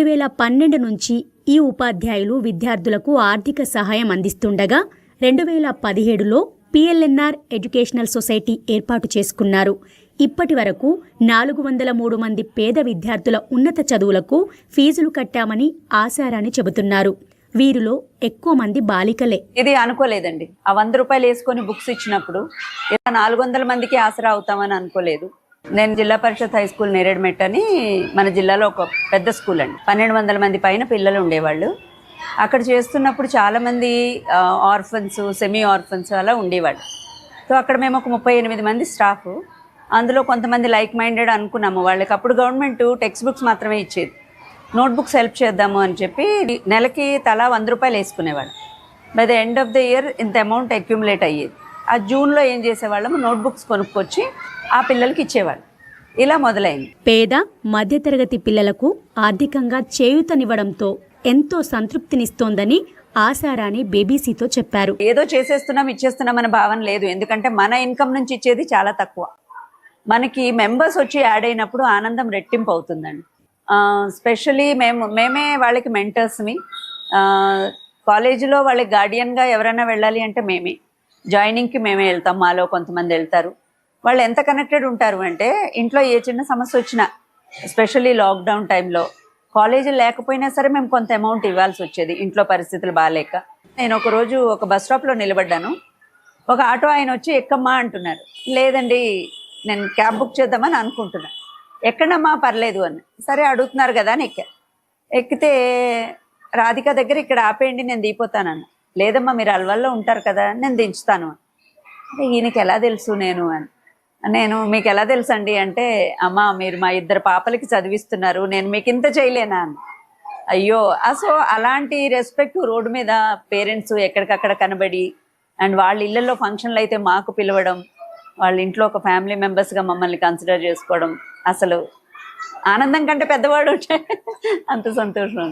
2012 నుంచి ఈ ఉపాధ్యాయులు విద్యార్థులకు ఆర్థిక సహాయం అందిస్తుండగా 2017లో పిఎల్ఎన్ఆర్ ఎడ్యుకేషనల్ సొసైటీ ఏర్పాటు చేసుకున్నారు. ఇప్పటి వరకు 403 మంది పేద విద్యార్థుల ఉన్నత చదువులకు ఫీజులు కట్టామని ఆశారాణి చెబుతున్నారు. వీరిలో ఎక్కువ మంది బాలికలే. ఇది అనుకోలేదండి. ఆ 100 రూపాయలు వేసుకొని బుక్స్ ఇచ్చినప్పుడు 400 మందికి ఆసరా అవుతామని అనుకోలేదు. నేను జిల్లా పరిషత్ హై స్కూల్ నేరేడ్మెట్ అని మన జిల్లాలో ఒక పెద్ద స్కూల్ అండి. 1200 మంది పైన పిల్లలు ఉండేవాళ్ళు. అక్కడ చేస్తున్నప్పుడు చాలామంది ఆర్ఫన్స్, సెమీ ఆర్ఫన్స్ అలా ఉండేవాళ్ళు. సో అక్కడ మేము ఒక 38 మంది స్టాఫ్. అందులో కొంతమంది లైక్ మైండెడ్ అనుకున్నాము. వాళ్ళకి అప్పుడు గవర్నమెంట్ టెక్స్ట్ బుక్స్ మాత్రమే ఇచ్చేది. నోట్బుక్స్ హెల్ప్ చేద్దాము అని చెప్పి నెలకి తలా 100 రూపాయలు వేసుకునేవాళ్ళు. By the end of the year ఇంత అమౌంట్ అక్యుములేట్ అయ్యేది. ఆ జూన్లో ఏం చేసేవాళ్ళము, నోట్బుక్స్ కొనుక్కొచ్చి ఆ పిల్లలకి ఇచ్చేవాళ్ళు. ఇలా మొదలైంది. పేద మధ్యతరగతి పిల్లలకు ఆర్థికంగా చేయూతనివ్వడంతో ఎంతో సంతృప్తినిస్తోందని ఆశారాణి బీబీసీతో చెప్పారు. ఏదో చేసేస్తున్నాం ఇచ్చేస్తున్నాం అనే భావన లేదు. ఎందుకంటే మన ఇన్కమ్ నుంచి ఇచ్చేది చాలా తక్కువ. మనకి మెంబర్స్ వచ్చి యాడ్ అయినప్పుడు ఆనందం రెట్టింపు అవుతుందండి. స్పెషలీ మేమే వాళ్ళకి మెంటర్స్ని. కాలేజీలో వాళ్ళకి గార్డియన్గా ఎవరైనా వెళ్ళాలి అంటే మేమే. జాయినింగ్కి మేమే వెళ్తాం, మాలో కొంతమంది వెళ్తారు. వాళ్ళు ఎంత కనెక్టెడ్ ఉంటారు అంటే ఇంట్లో ఏ చిన్న సమస్య వచ్చినా, ఎస్పెషల్లీ లాక్డౌన్ టైంలో కాలేజీలు లేకపోయినా సరే మేము కొంత అమౌంట్ ఇవ్వాల్సి వచ్చేది, ఇంట్లో పరిస్థితులు బాగాలేక. నేను ఒకరోజు ఒక బస్ స్టాప్లో నిలబడ్డాను. ఒక ఆటో ఆయన వచ్చి ఎక్కమ్మా అంటున్నారు. లేదండి, నేను క్యాబ్ బుక్ చేద్దామని అనుకుంటున్నాను. ఎక్కడమ్మా, పర్లేదు అని. సరే అడుగుతున్నారు కదా అని ఎక్కితే రాధిక దగ్గర ఇక్కడ ఆపేయండి, నేను దిగిపోతానన్న. లేదమ్మా, మీరు అల్వాల్లో ఉంటారు కదా, నేను దించుతాను. అంటే ఈయనకి ఎలా తెలుసు నేను మీకు ఎలా తెలుసు అండి అంటే, అమ్మ మీరు మా 2 పాపలకి చదివిస్తున్నారు, నేను మీకు ఇంత చేయలేనా అని. అయ్యో, సో అలాంటి రెస్పెక్ట్ రోడ్డు మీద పేరెంట్స్ ఎక్కడికక్కడ కనబడి, అండ్ వాళ్ళ ఇళ్లలో ఫంక్షన్లు అయితే మాకు పిలవడం, వాళ్ళ ఇంట్లో ఒక ఫ్యామిలీ మెంబర్స్గా మమ్మల్ని కన్సిడర్ చేసుకోవడం, అసలు ఆనందం కంటే పెద్దవాడు అంత సంతోషం.